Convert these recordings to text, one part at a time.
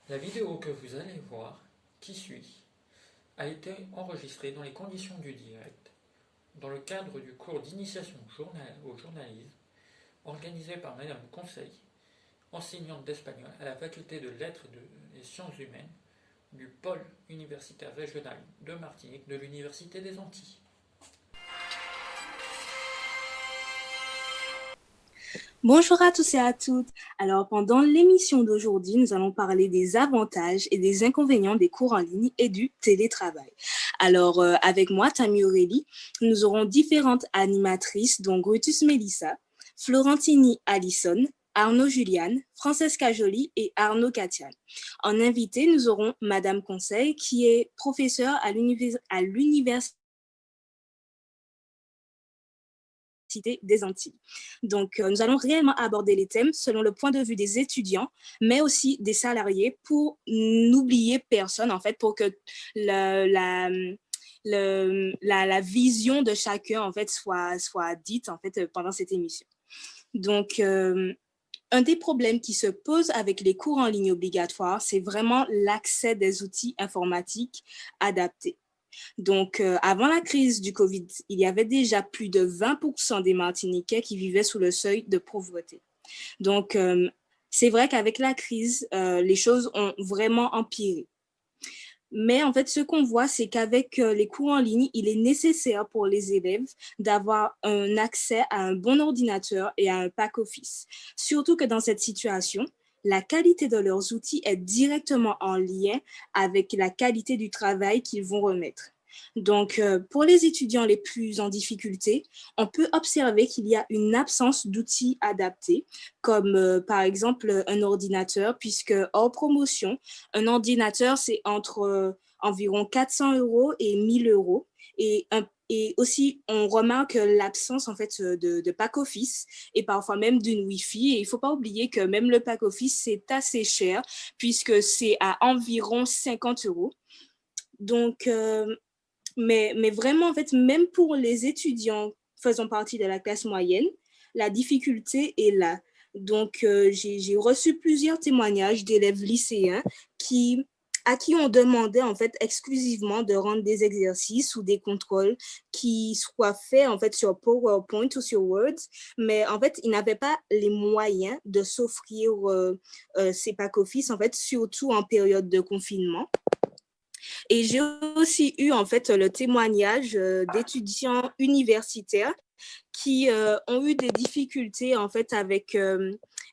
La vidéo que vous allez voir, qui suit, a été enregistrée dans les conditions du direct, dans le cadre du cours d'initiation au journalisme organisé par Madame Conseil, enseignante d'espagnol à la faculté de lettres et sciences humaines du pôle universitaire régional de Martinique de l'Université des Antilles. Bonjour à tous et à toutes. Alors, pendant l'émission d'aujourd'hui, nous allons parler des avantages et des inconvénients des cours en ligne et du télétravail. Alors, avec moi, Tammy Aurélie, nous aurons différentes animatrices, dont Brutus Mélissa, Florentini Allison, Arnaud Juliane, Francesca Joly et Arnaud Katian. En invité, nous aurons Madame Conseil, qui est professeure à l'université des Antilles. Donc, nous allons réellement aborder les thèmes selon le point de vue des étudiants, mais aussi des salariés pour n'oublier personne, en fait, pour que la vision de chacun, en fait, soit dite, en fait, pendant cette émission. Donc, un des problèmes qui se posent avec les cours en ligne obligatoires, c'est vraiment l'accès des outils informatiques adaptés. Donc, avant la crise du Covid, il y avait déjà plus de 20% des Martiniquais qui vivaient sous le seuil de pauvreté. Donc, c'est vrai qu'avec la crise, les choses ont vraiment empiré. Mais en fait, ce qu'on voit, c'est qu'avec les cours en ligne, il est nécessaire pour les élèves d'avoir un accès à un bon ordinateur et à un pack office. Surtout que dans cette situation, la qualité de leurs outils est directement en lien avec la qualité du travail qu'ils vont remettre. Donc, pour les étudiants les plus en difficulté, on peut observer qu'il y a une absence d'outils adaptés, comme par exemple un ordinateur, puisque hors promotion, un ordinateur, c'est entre environ 400 euros et 1000 euros. Et aussi, on remarque l'absence en fait de pack office et parfois même d'une Wi-Fi. Et il ne faut pas oublier que même le pack office, c'est assez cher puisque c'est à environ 50 euros. Donc, mais vraiment, en fait, même pour les étudiants faisant partie de la classe moyenne, la difficulté est là. Donc, j'ai reçu plusieurs témoignages d'élèves lycéens qui, à qui on demandait en fait exclusivement de rendre des exercices ou des contrôles qui soient faits en fait sur PowerPoint ou sur Word, mais en fait ils n'avaient pas les moyens de s'offrir ces pack office en fait surtout en période de confinement. Et j'ai aussi eu en fait le témoignage d'étudiants universitaires qui ont eu des difficultés en fait avec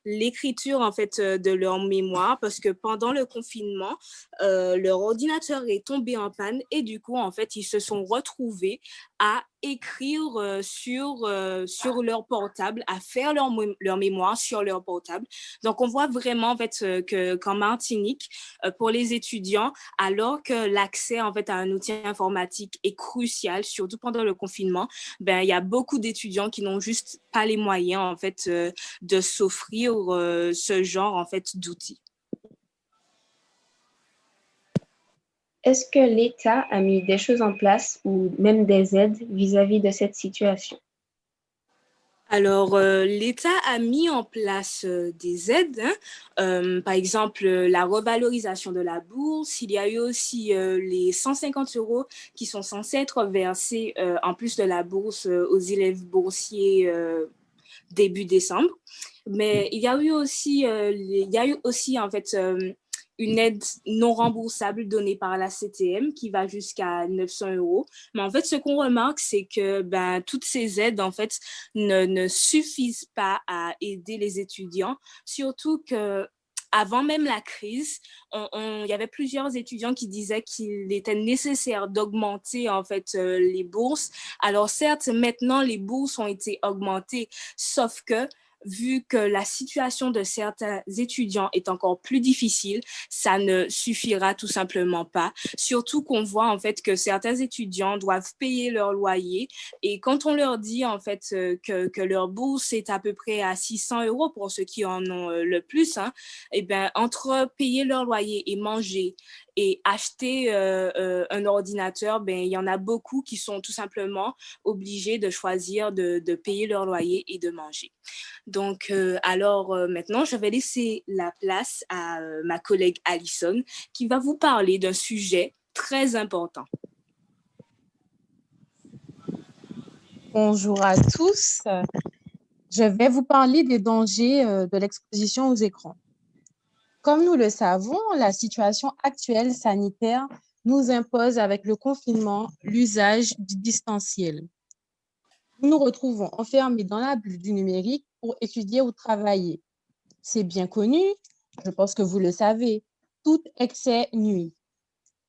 l'écriture en fait de leur mémoire parce que pendant le confinement, leur ordinateur est tombé en panne et du coup en fait ils se sont retrouvés à écrire sur leur portable, à faire leur mémoire sur leur portable. Donc on voit vraiment en fait qu'en Martinique, pour les étudiants, alors que l'accès en fait à un outil informatique est crucial, surtout pendant le confinement, ben il y a beaucoup d'étudiants qui n'ont juste pas les moyens en fait de s'offrir ce genre en fait d'outils. Est-ce que l'État a mis des choses en place ou même des aides vis-à-vis de cette situation? Alors, l'État a mis en place des aides, hein. Par exemple, la revalorisation de la bourse. Il y a eu aussi les 150 euros qui sont censés être versés en plus de la bourse aux élèves boursiers début décembre. Mais il y a eu aussi en fait une aide non remboursable donnée par la CTM qui va jusqu'à 900 euros. Mais en fait, ce qu'on remarque, c'est que toutes ces aides, en fait, ne suffisent pas à aider les étudiants, surtout que avant même la crise, il y avait plusieurs étudiants qui disaient qu'il était nécessaire d'augmenter en fait les bourses. Alors certes, maintenant les bourses ont été augmentées, sauf que vu que la situation de certains étudiants est encore plus difficile, ça ne suffira tout simplement pas. Surtout qu'on voit en fait que certains étudiants doivent payer leur loyer et quand on leur dit en fait que leur bourse est à peu près à 600 euros pour ceux qui en ont le plus, hein, et ben entre payer leur loyer et manger et acheter un ordinateur, ben il y en a beaucoup qui sont tout simplement obligés de choisir de payer leur loyer et de manger. Donc, maintenant, je vais laisser la place à ma collègue Alison qui va vous parler d'un sujet très important. Bonjour à tous. Je vais vous parler des dangers de l'exposition aux écrans. Comme nous le savons, la situation actuelle sanitaire nous impose avec le confinement l'usage du distanciel. Nous nous retrouvons enfermés dans la bulle du numérique pour étudier ou travailler. C'est bien connu, je pense que vous le savez, tout excès nuit.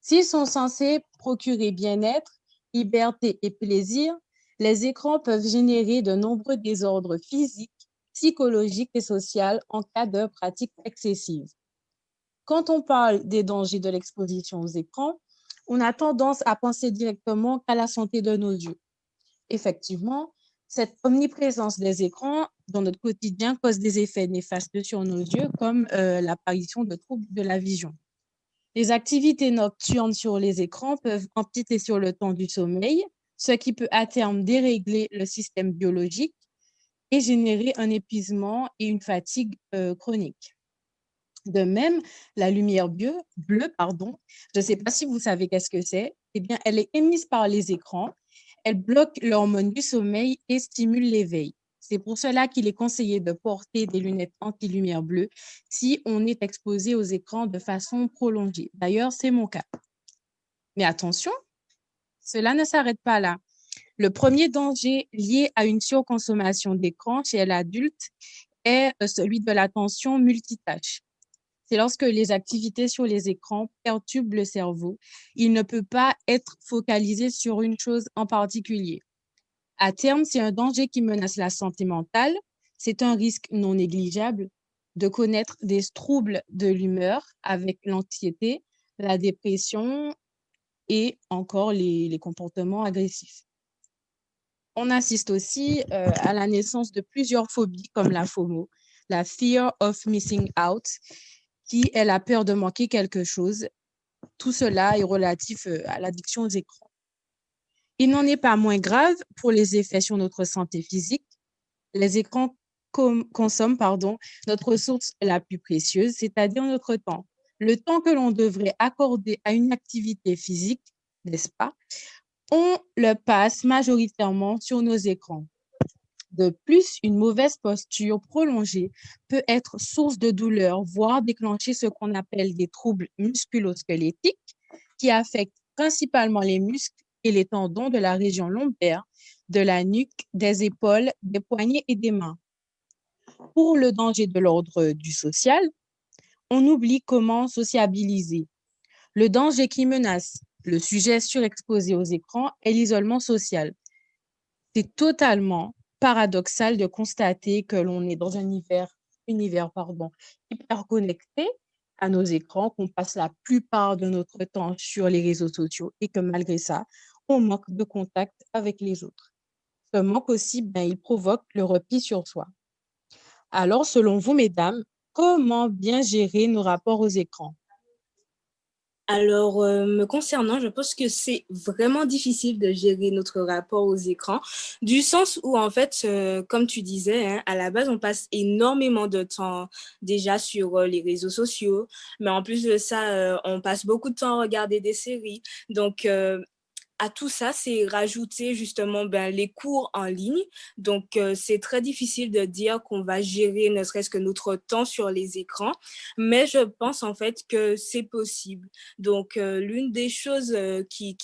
S'ils sont censés procurer bien-être, liberté et plaisir, les écrans peuvent générer de nombreux désordres physiques, psychologiques et sociaux en cas de pratique excessive. Quand on parle des dangers de l'exposition aux écrans, on a tendance à penser directement qu'à la santé de nos yeux. Effectivement, cette omniprésence des écrans dans notre quotidien cause des effets néfastes sur nos yeux, comme l'apparition de troubles de la vision. Les activités nocturnes sur les écrans peuvent empiéter sur le temps du sommeil, ce qui peut à terme dérégler le système biologique et générer un épuisement et une fatigue chronique. De même, la lumière bleue, je ne sais pas si vous savez qu'est-ce que c'est, eh bien, elle est émise par les écrans, elle bloque l'hormone du sommeil et stimule l'éveil. C'est pour cela qu'il est conseillé de porter des lunettes anti-lumière bleue si on est exposé aux écrans de façon prolongée. D'ailleurs, c'est mon cas. Mais attention, cela ne s'arrête pas là. Le premier danger lié à une surconsommation d'écran chez l'adulte est celui de l'attention multitâche. C'est lorsque les activités sur les écrans perturbent le cerveau. Il ne peut pas être focalisé sur une chose en particulier. À terme, c'est un danger qui menace la santé mentale. C'est un risque non négligeable de connaître des troubles de l'humeur avec l'anxiété, la dépression et encore les comportements agressifs. On assiste aussi à la naissance de plusieurs phobies comme la FOMO, la Fear of Missing Out, qui est la peur de manquer quelque chose. Tout cela est relatif à l'addiction aux écrans. Il n'en est pas moins grave pour les effets sur notre santé physique. Les écrans consomment notre ressource la plus précieuse, c'est-à-dire notre temps. Le temps que l'on devrait accorder à une activité physique, n'est-ce pas? On le passe majoritairement sur nos écrans. De plus, une mauvaise posture prolongée peut être source de douleur, voire déclencher ce qu'on appelle des troubles musculo-squelettiques qui affectent principalement les muscles et les tendons de la région lombaire, de la nuque, des épaules, des poignets et des mains. Pour le danger de l'ordre du social, on oublie comment sociabiliser. Le danger qui menace le sujet surexposé aux écrans est l'isolement social. C'est totalement paradoxal de constater que l'on est dans un univers hyper connecté à nos écrans, qu'on passe la plupart de notre temps sur les réseaux sociaux et que malgré ça, on manque de contact avec les autres. Ce manque aussi, il provoque le repli sur soi. Alors, selon vous, mesdames, comment bien gérer nos rapports aux écrans? Alors, me concernant, je pense que c'est vraiment difficile de gérer notre rapport aux écrans, du sens où, en fait, comme tu disais, hein, à la base, on passe énormément de temps déjà sur les réseaux sociaux, mais en plus de ça, on passe beaucoup de temps à regarder des séries. Donc, à tout ça, c'est rajouter justement les cours en ligne. Donc, c'est très difficile de dire qu'on va gérer ne serait-ce que notre temps sur les écrans, mais je pense en fait que c'est possible. Donc, l'une des choses qui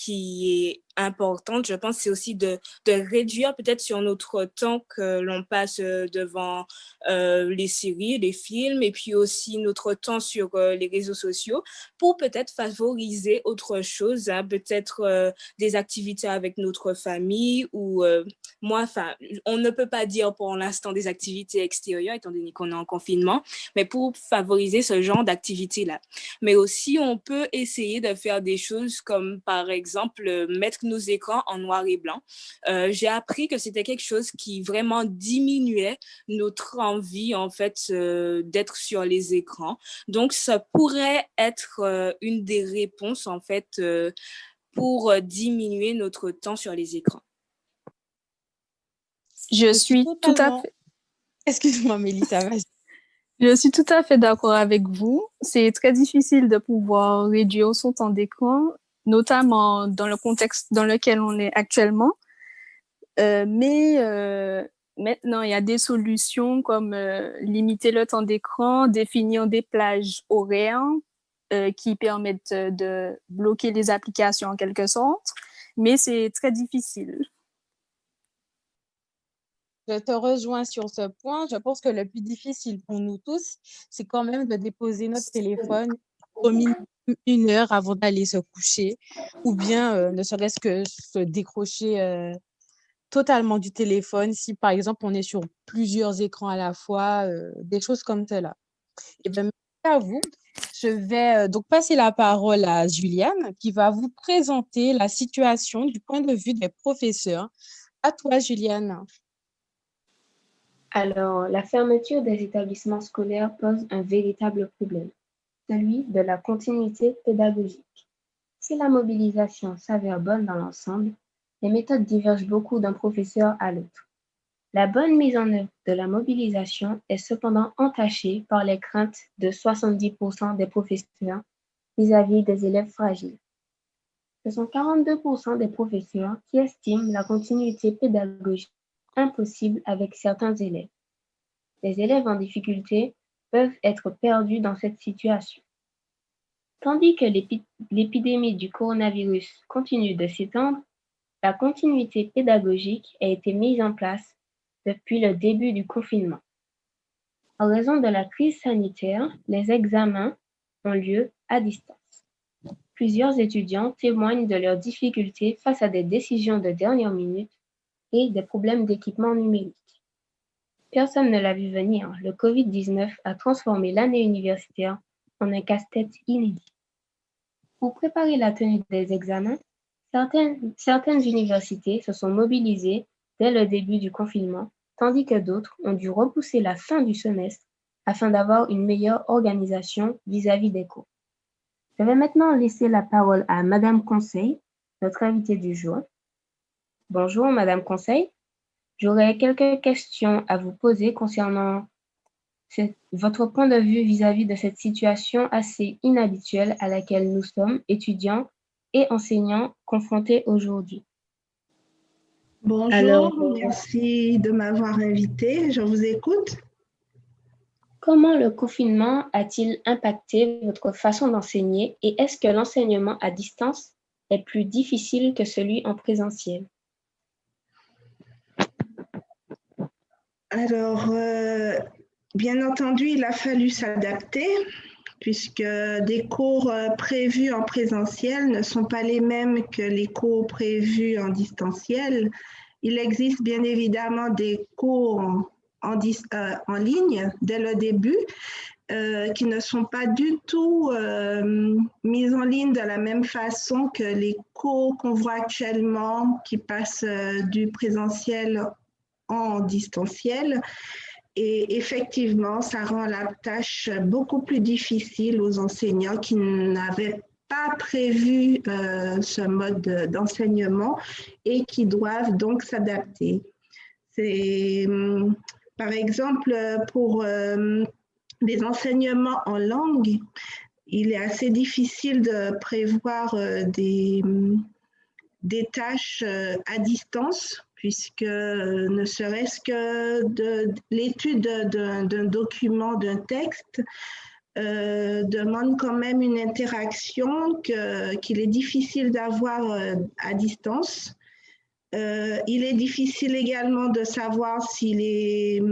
est importante, je pense, c'est aussi de réduire peut-être sur notre temps que l'on passe devant les séries, les films, et puis aussi notre temps sur les réseaux sociaux pour peut-être favoriser autre chose, hein, peut-être des activités avec notre famille ou on ne peut pas dire pour l'instant des activités extérieures étant donné qu'on est en confinement, mais pour favoriser ce genre d'activité-là. Mais aussi, on peut essayer de faire des choses comme, par exemple, mettre nos écrans en noir et blanc. J'ai appris que c'était quelque chose qui vraiment diminuait notre envie, en fait, d'être sur les écrans. Donc, ça pourrait être une des réponses, en fait, pour diminuer notre temps sur les écrans. Je suis tout à fait... Excuse-moi, Mélissa, vas-y. Je suis tout à fait d'accord avec vous. C'est très difficile de pouvoir réduire son temps d'écran, notamment dans le contexte dans lequel on est actuellement. Mais maintenant, il y a des solutions comme limiter le temps d'écran, définir des plages horaires qui permettent de bloquer les applications en quelque sorte. Mais c'est très difficile. Je te rejoins sur ce point. Je pense que le plus difficile pour nous tous, c'est quand même de déposer notre téléphone au minimum 1 heure avant d'aller se coucher, ou bien ne serait-ce que se décrocher totalement du téléphone si, par exemple, on est sur plusieurs écrans à la fois, des choses comme cela. Et bien, merci à vous. Je vais donc passer la parole à Juliane qui va vous présenter la situation du point de vue des professeurs. À toi, Juliane. Alors, la fermeture des établissements scolaires pose un véritable problème, celui de la continuité pédagogique. Si la mobilisation s'avère bonne dans l'ensemble, les méthodes divergent beaucoup d'un professeur à l'autre. La bonne mise en œuvre de la mobilisation est cependant entachée par les craintes de 70% des professeurs vis-à-vis des élèves fragiles. Ce sont 42% des professeurs qui estiment la continuité pédagogique impossible avec certains élèves. Les élèves en difficulté peuvent être perdus dans cette situation. Tandis que l'épidémie du coronavirus continue de s'étendre, la continuité pédagogique a été mise en place depuis le début du confinement. En raison de la crise sanitaire, les examens ont lieu à distance. Plusieurs étudiants témoignent de leurs difficultés face à des décisions de dernière minute et des problèmes d'équipement numérique. Personne ne l'a vu venir, le Covid-19 a transformé l'année universitaire en un casse-tête inédit. Pour préparer la tenue des examens, certaines universités se sont mobilisées dès le début du confinement, tandis que d'autres ont dû repousser la fin du semestre afin d'avoir une meilleure organisation vis-à-vis des cours. Je vais maintenant laisser la parole à Madame Conseil, notre invitée du jour. Bonjour Madame Conseil, j'aurais quelques questions à vous poser concernant votre point de vue vis-à-vis de cette situation assez inhabituelle à laquelle nous sommes, étudiants et enseignants, confrontés aujourd'hui. Bonjour, merci de m'avoir invité. Je vous écoute. Comment le confinement a-t-il impacté votre façon d'enseigner et est-ce que l'enseignement à distance est plus difficile que celui en présentiel? Alors, bien entendu, il a fallu s'adapter puisque des cours prévus en présentiel ne sont pas les mêmes que les cours prévus en distanciel. Il existe bien évidemment des cours en ligne dès le début qui ne sont pas du tout mis en ligne de la même façon que les cours qu'on voit actuellement qui passent du présentiel en distanciel. Et effectivement, ça rend la tâche beaucoup plus difficile aux enseignants qui n'avaient pas prévu ce mode d'enseignement et qui doivent donc s'adapter. Par exemple, pour les enseignements en langue, il est assez difficile de prévoir des tâches à distance, puisque ne serait-ce que de l'étude d'un document, d'un texte, demande quand même une interaction qu'il est difficile d'avoir à distance. Il est difficile également de savoir si les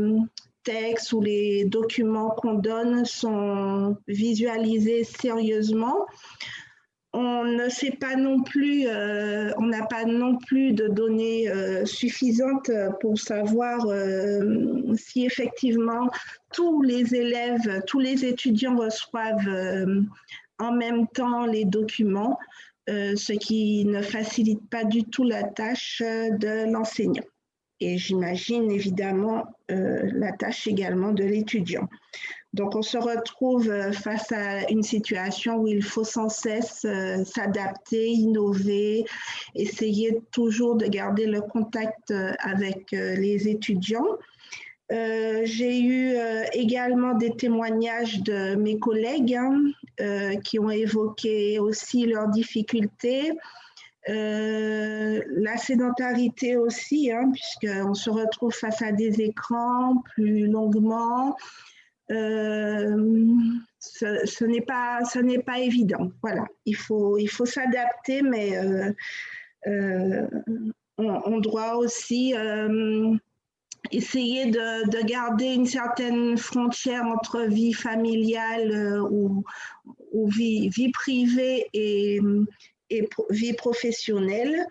textes ou les documents qu'on donne sont visualisés sérieusement. On ne sait pas non plus, on n'a pas non plus de données suffisantes pour savoir si effectivement tous les élèves, tous les étudiants reçoivent en même temps les documents, ce qui ne facilite pas du tout la tâche de l'enseignant. Et j'imagine évidemment la tâche également de l'étudiant. Donc, on se retrouve face à une situation où il faut sans cesse s'adapter, innover, essayer toujours de garder le contact avec les étudiants. J'ai eu également des témoignages de mes collègues qui ont évoqué aussi leurs difficultés. La sédentarité aussi, puisqu'on se retrouve face à des écrans plus longuement. Ce n'est pas évident. Voilà, il faut s'adapter, mais on doit aussi essayer de garder une certaine frontière entre vie familiale ou vie privée et vie professionnelle.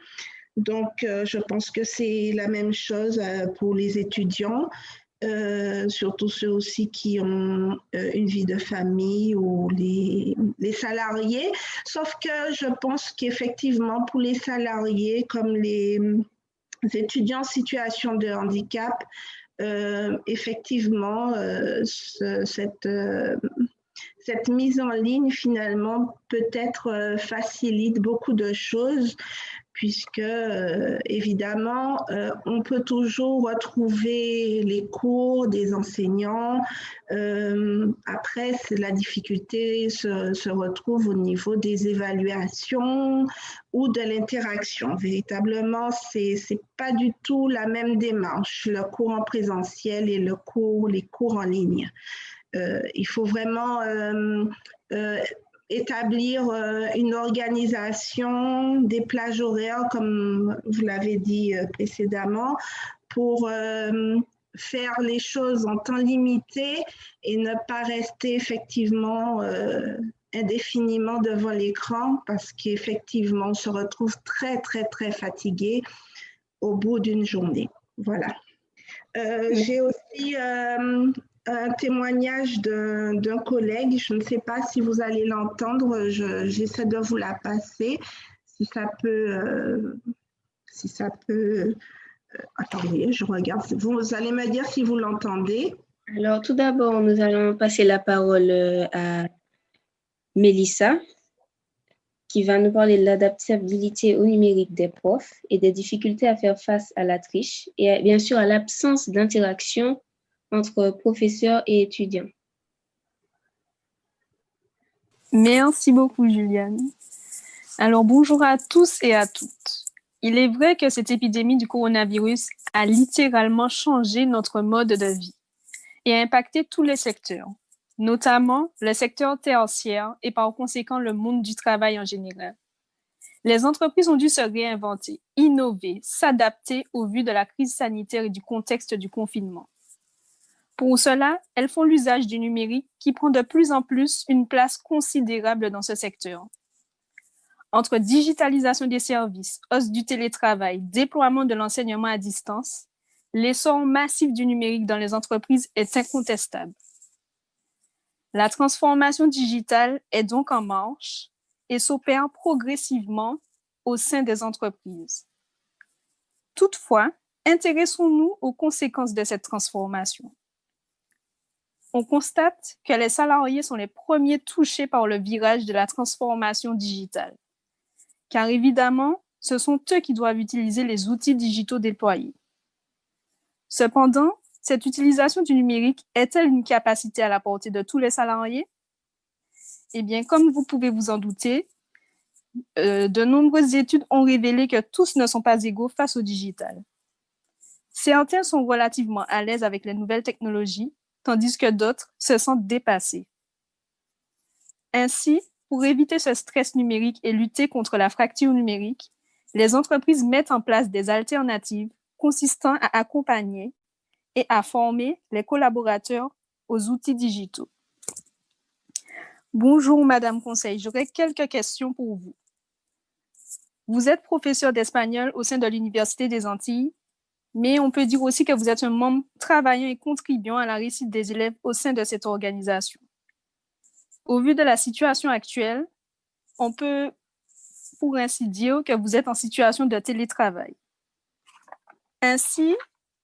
Donc, je pense que c'est la même chose pour les étudiants, surtout ceux aussi qui ont une vie de famille ou les salariés. Sauf que je pense qu'effectivement, pour les salariés, comme les étudiants en situation de handicap, effectivement, cette mise en ligne, finalement, peut-être facilite beaucoup de choses, puisque, évidemment, on peut toujours retrouver les cours des enseignants. Après, la difficulté se retrouve au niveau des évaluations ou de l'interaction. Véritablement, c'est pas du tout la même démarche, le cours en présentiel et les cours en ligne. Il faut vraiment établir une organisation, des plages horaires, comme vous l'avez dit précédemment, pour faire les choses en temps limité et ne pas rester effectivement indéfiniment devant l'écran, parce qu'effectivement, on se retrouve très, très, très fatigué au bout d'une journée. Voilà. J'ai aussi un témoignage d'un collègue, je ne sais pas si vous allez l'entendre, j'essaie de vous la passer, si ça peut, attendez, je regarde, vous allez me dire si vous l'entendez. Alors, tout d'abord, nous allons passer la parole à Mélissa, qui va nous parler de l'adaptabilité au numérique des profs et des difficultés à faire face à la triche et bien sûr à l'absence d'interaction entre professeurs et étudiants. Merci beaucoup, Juliane. Alors, bonjour à tous et à toutes. Il est vrai que cette épidémie du coronavirus a littéralement changé notre mode de vie et a impacté tous les secteurs, notamment le secteur tertiaire et par conséquent le monde du travail en général. Les entreprises ont dû se réinventer, innover, s'adapter au vu de la crise sanitaire et du contexte du confinement. Pour cela, elles font l'usage du numérique qui prend de plus en plus une place considérable dans ce secteur. Entre digitalisation des services, hausse du télétravail, déploiement de l'enseignement à distance, l'essor massif du numérique dans les entreprises est incontestable. La transformation digitale est donc en marche et s'opère progressivement au sein des entreprises. Toutefois, intéressons-nous aux conséquences de cette transformation. On constate que les salariés sont les premiers touchés par le virage de la transformation digitale, car évidemment, ce sont eux qui doivent utiliser les outils digitaux déployés. Cependant, cette utilisation du numérique est-elle une capacité à la portée de tous les salariés? Eh bien, comme vous pouvez vous en douter, de nombreuses études ont révélé que tous ne sont pas égaux face au digital. Certains sont relativement à l'aise avec les nouvelles technologies, tandis que d'autres se sentent dépassés. Ainsi, pour éviter ce stress numérique et lutter contre la fracture numérique, les entreprises mettent en place des alternatives consistant à accompagner et à former les collaborateurs aux outils digitaux. Bonjour, Madame Conseil, j'aurais quelques questions pour vous. Vous êtes professeur d'espagnol au sein de l'Université des Antilles, mais on peut dire aussi que vous êtes un membre travaillant et contribuant à la réussite des élèves au sein de cette organisation. Au vu de la situation actuelle, on peut, pour ainsi dire, que vous êtes en situation de télétravail. Ainsi,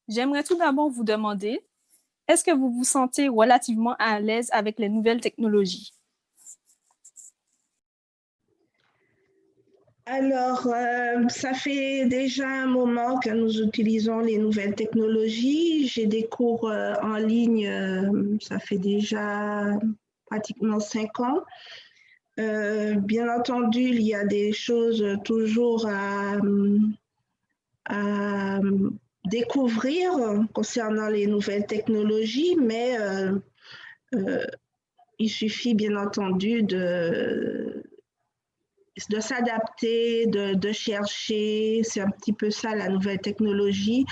j'aimerais tout d'abord vous demander, est-ce que vous vous sentez relativement à l'aise avec les nouvelles technologies? Alors, ça fait déjà un moment que nous utilisons les nouvelles technologies. J'ai des cours en ligne, ça fait déjà pratiquement 5 ans. Bien entendu, il y a des choses toujours à découvrir concernant les nouvelles technologies, mais il suffit bien entendu de s'adapter, de chercher. C'est un petit peu ça la nouvelle technologie.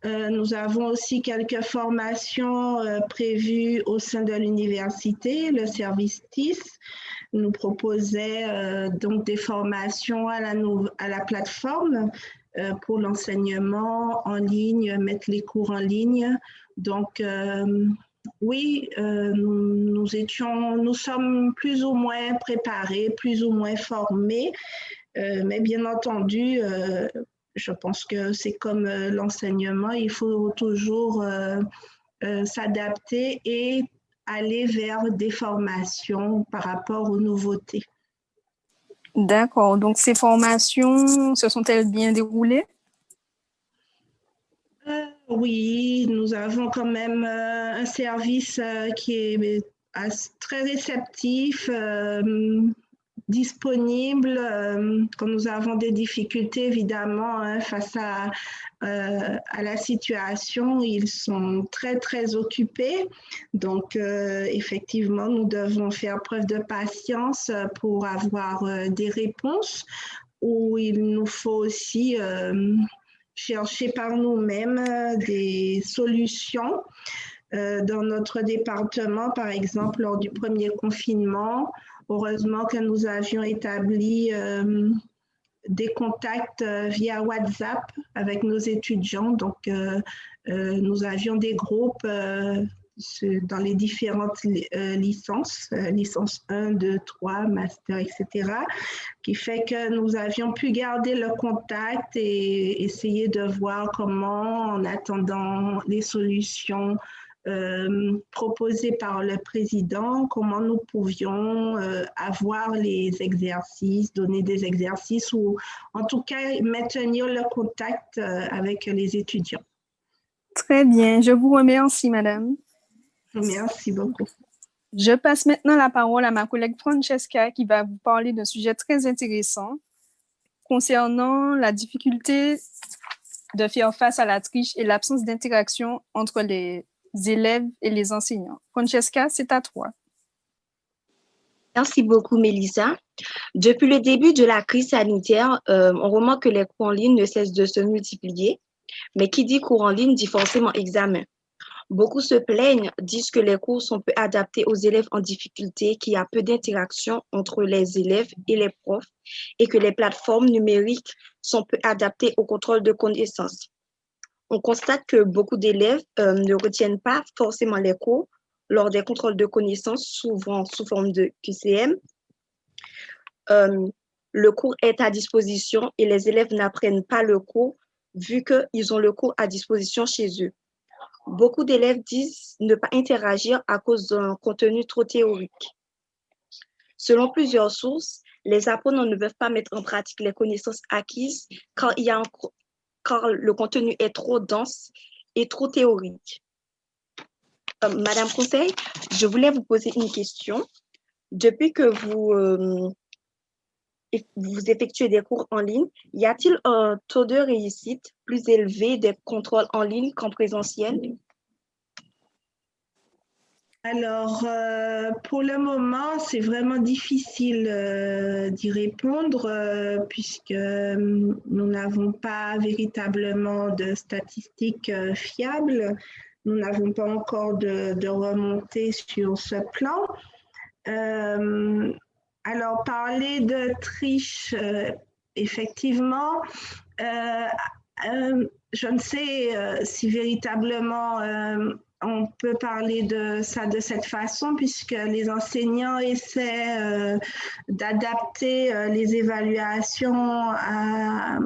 Nous avons aussi quelques formations prévues au sein de l'université. Le service TIS nous proposait donc des formations à la plateforme pour l'enseignement en ligne, mettre les cours en ligne. Donc, oui, nous sommes plus ou moins préparés, plus ou moins formés, mais bien entendu, je pense que c'est comme l'enseignement, il faut toujours s'adapter et aller vers des formations par rapport aux nouveautés. D'accord. Donc, ces formations, se sont-elles bien déroulées? Oui, nous avons quand même un service qui est très réceptif, disponible. Quand nous avons des difficultés, évidemment, hein, face à la situation, ils sont très, très occupés. Donc, effectivement, nous devons faire preuve de patience pour avoir des réponses, ou il nous faut aussi chercher par nous-mêmes des solutions. Dans notre département, par exemple, lors du premier confinement, heureusement que nous avions établi des contacts via WhatsApp avec nos étudiants. Donc, nous avions des groupes dans les différentes licences, licence 1, 2, 3, master, etc., qui fait que nous avions pu garder le contact et essayer de voir comment, en attendant les solutions proposées par le président, comment nous pouvions avoir les exercices, donner des exercices ou en tout cas maintenir le contact avec les étudiants. Très bien. Je vous remercie, madame. Merci beaucoup. Je passe maintenant la parole à ma collègue Francesca qui va vous parler d'un sujet très intéressant concernant la difficulté de faire face à la triche et l'absence d'interaction entre les élèves et les enseignants. Francesca, c'est à toi. Merci beaucoup, Mélissa. Depuis le début de la crise sanitaire, on remarque que les cours en ligne ne cessent de se multiplier, mais qui dit cours en ligne dit forcément examen. Beaucoup se plaignent, disent que les cours sont peu adaptés aux élèves en difficulté, qu'il y a peu d'interaction entre les élèves et les profs et que les plateformes numériques sont peu adaptées au contrôle de connaissances. On constate que beaucoup d'élèves ne retiennent pas forcément les cours lors des contrôles de connaissances, souvent sous forme de QCM. Le cours est à disposition et les élèves n'apprennent pas le cours vu qu'ils ont le cours à disposition chez eux. Beaucoup d'élèves disent ne pas interagir à cause d'un contenu trop théorique. Selon plusieurs sources, les apprenants ne peuvent pas mettre en pratique les connaissances acquises car le contenu est trop dense et trop théorique. Madame Conseil, je voulais vous poser une question. Depuis que vous effectuez des cours en ligne, y a-t-il un taux de réussite plus élevé des contrôles en ligne qu'en présentiel? Alors, pour le moment, c'est vraiment difficile d'y répondre puisque nous n'avons pas véritablement de statistiques fiables. Nous n'avons pas encore de remontée sur ce plan. Alors, parler de triche, effectivement, je ne sais si véritablement on peut parler de ça de cette façon, puisque les enseignants essaient d'adapter les évaluations à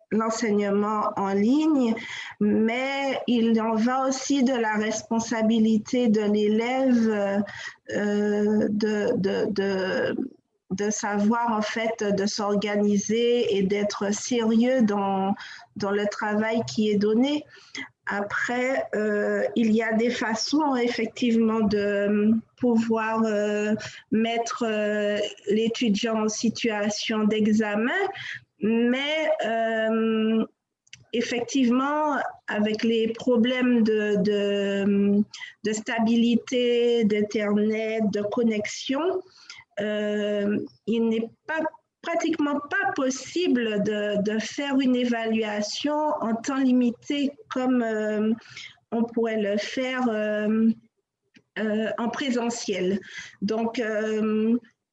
l'enseignement en ligne, mais il en va aussi de la responsabilité de l'élève de savoir en fait de s'organiser et d'être sérieux dans le travail qui est donné. Après, il y a des façons effectivement de pouvoir mettre l'étudiant en situation d'examen, mais effectivement, avec les problèmes de stabilité, d'Internet, de connexion, il n'est pratiquement pas possible de faire une évaluation en temps limité comme on pourrait le faire en présentiel. Donc,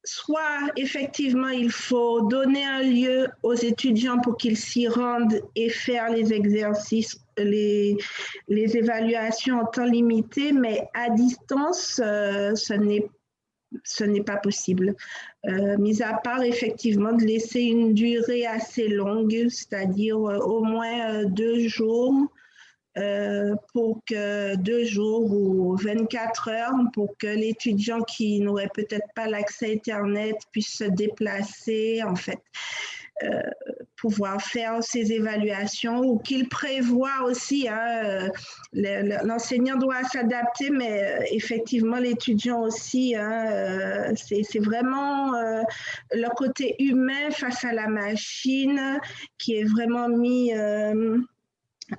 soit effectivement, il faut donner un lieu aux étudiants pour qu'ils s'y rendent et faire les exercices, les évaluations en temps limité, mais à distance, ce n'est pas possible. Mis à part effectivement de laisser une durée assez longue, c'est-à-dire au moins 2 jours, pour que 2 jours ou 24 heures pour que l'étudiant qui n'aurait peut-être pas l'accès à Internet puisse se déplacer, en fait, pouvoir faire ses évaluations ou qu'il prévoit aussi, hein, l'enseignant doit s'adapter, mais effectivement l'étudiant aussi, hein, c'est vraiment le côté humain face à la machine qui est vraiment mis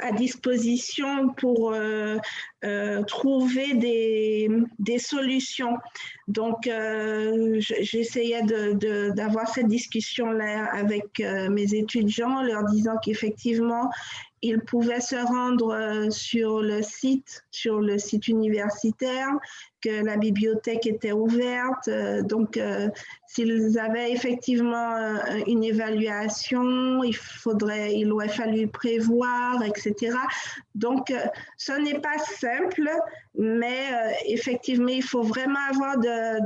à disposition pour trouver des solutions. Donc, j'essayais d'avoir cette discussion-là avec mes étudiants, leur disant qu'effectivement, ils pouvaient se rendre sur le site universitaire, que la bibliothèque était ouverte. Donc, s'ils avaient effectivement une évaluation, il aurait fallu prévoir, etc. Donc, ce n'est pas simple, mais effectivement, il faut vraiment avoir de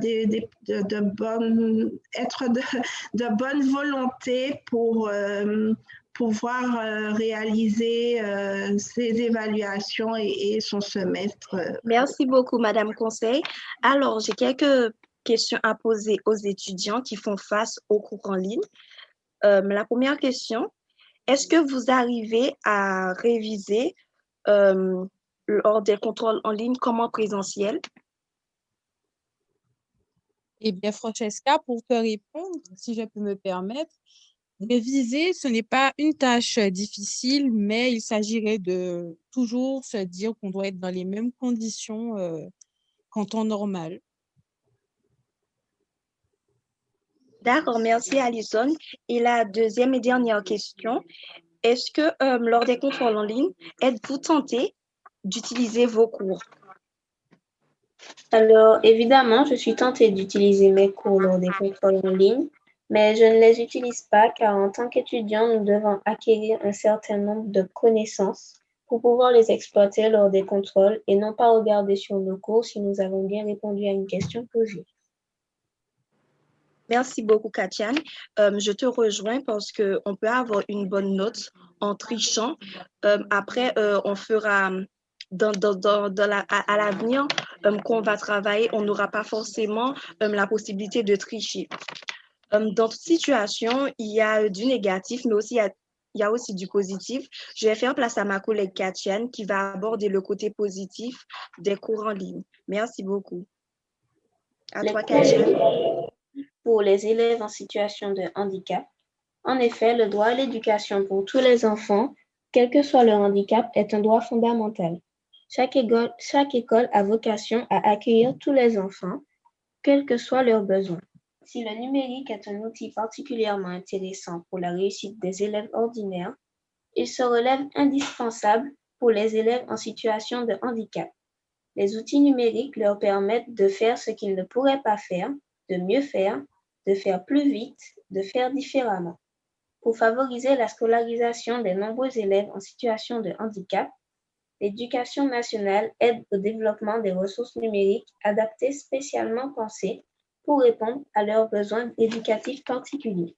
bonne volonté pour pouvoir réaliser ses évaluations et son semestre. Merci beaucoup, Madame Conseil. Alors, j'ai quelques questions à poser aux étudiants qui font face aux cours en ligne. La première question, est-ce que vous arrivez à réviser lors des contrôles en ligne comme en présentiel? Eh bien, Francesca, pour te répondre, si je peux me permettre, réviser, ce n'est pas une tâche difficile, mais il s'agirait de toujours se dire qu'on doit être dans les mêmes conditions qu'en temps normal. D'accord, merci Alison. Et la deuxième et dernière question, est-ce que lors des contrôles en ligne, êtes-vous tenté d'utiliser vos cours? Alors, évidemment, je suis tentée d'utiliser mes cours lors des contrôles en ligne, mais je ne les utilise pas car en tant qu'étudiant, nous devons acquérir un certain nombre de connaissances pour pouvoir les exploiter lors des contrôles et non pas regarder sur nos cours si nous avons bien répondu à une question posée. Merci beaucoup, Katiane. Je te rejoins parce qu'on peut avoir une bonne note en trichant. Après, on fera à l'avenir, qu'on va travailler, on n'aura pas forcément la possibilité de tricher. Dans toute situation, il y a du négatif, mais aussi il y a aussi du positif. Je vais faire place à ma collègue Katiane qui va aborder le côté positif des cours en ligne. Merci beaucoup. À toi, Katiane. Pour les élèves en situation de handicap. En effet, le droit à l'éducation pour tous les enfants, quel que soit leur handicap, est un droit fondamental. Chaque école a vocation à accueillir tous les enfants, quels que soient leurs besoins. Si le numérique est un outil particulièrement intéressant pour la réussite des élèves ordinaires, il se relève indispensable pour les élèves en situation de handicap. Les outils numériques leur permettent de faire ce qu'ils ne pourraient pas faire, de mieux faire, de faire plus vite, de faire différemment. Pour favoriser la scolarisation des nombreux élèves en situation de handicap, l'Éducation nationale aide au développement des ressources numériques adaptées spécialement pensées pour répondre à leurs besoins éducatifs particuliers.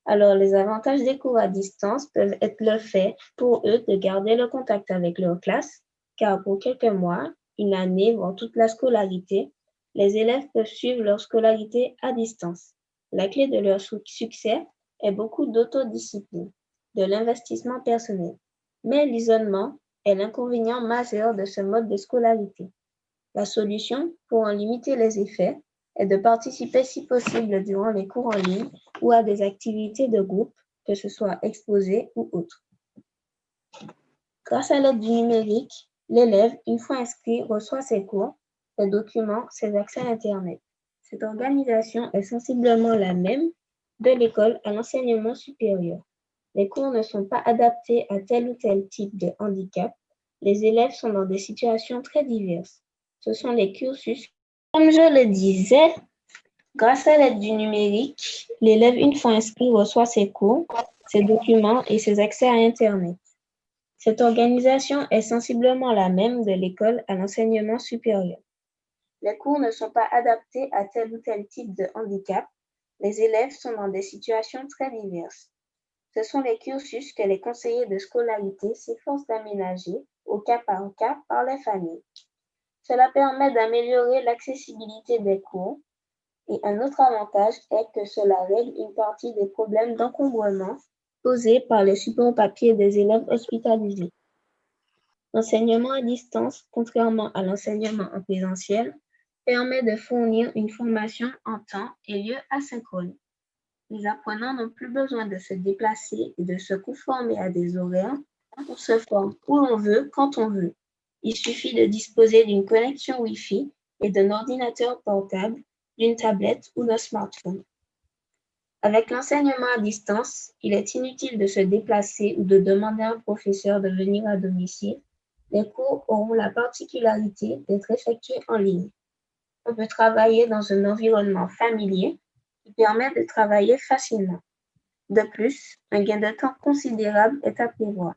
Alors, les avantages des cours à distance peuvent être le fait pour eux de garder le contact avec leur classe, car pour quelques mois, une année, voire toute la scolarité, les élèves peuvent suivre leur scolarité à distance. La clé de leur succès est beaucoup d'autodiscipline, de l'investissement personnel. Mais l'isolement est l'inconvénient majeur de ce mode de scolarité. La solution, pour en limiter les effets, est de participer si possible durant les cours en ligne ou à des activités de groupe, que ce soit exposées ou autres. Grâce à l'aide du numérique, l'élève, une fois inscrit, reçoit ses cours, ses documents, ses accès à Internet. Cette organisation est sensiblement la même de l'école à l'enseignement supérieur. Les cours ne sont pas adaptés à tel ou tel type de handicap. Les élèves sont dans des situations très diverses. Ce sont les cursus. Comme je le disais, grâce à l'aide du numérique, l'élève, une fois inscrit, reçoit ses cours, ses documents et ses accès à Internet. Cette organisation est sensiblement la même de l'école à l'enseignement supérieur. Les cours ne sont pas adaptés à tel ou tel type de handicap. Les élèves sont dans des situations très diverses. Ce sont les cursus que les conseillers de scolarité s'efforcent d'aménager au cas par les familles. Cela permet d'améliorer l'accessibilité des cours et un autre avantage est que cela règle une partie des problèmes d'encombrement posés par les supports papier des élèves hospitalisés. L'enseignement à distance, contrairement à l'enseignement en présentiel, permet de fournir une formation en temps et lieu asynchrone. Les apprenants n'ont plus besoin de se déplacer et de se conformer à des horaires. On se forme où l'on veut, quand on veut. Il suffit de disposer d'une connexion Wi-Fi et d'un ordinateur portable, d'une tablette ou d'un smartphone. Avec l'enseignement à distance, il est inutile de se déplacer ou de demander à un professeur de venir à domicile. Les cours auront la particularité d'être effectués en ligne. On peut travailler dans un environnement familier qui permet de travailler facilement. De plus, un gain de temps considérable est à prévoir.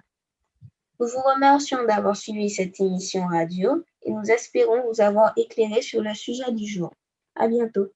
Nous vous remercions d'avoir suivi cette émission radio et nous espérons vous avoir éclairé sur le sujet du jour. À bientôt.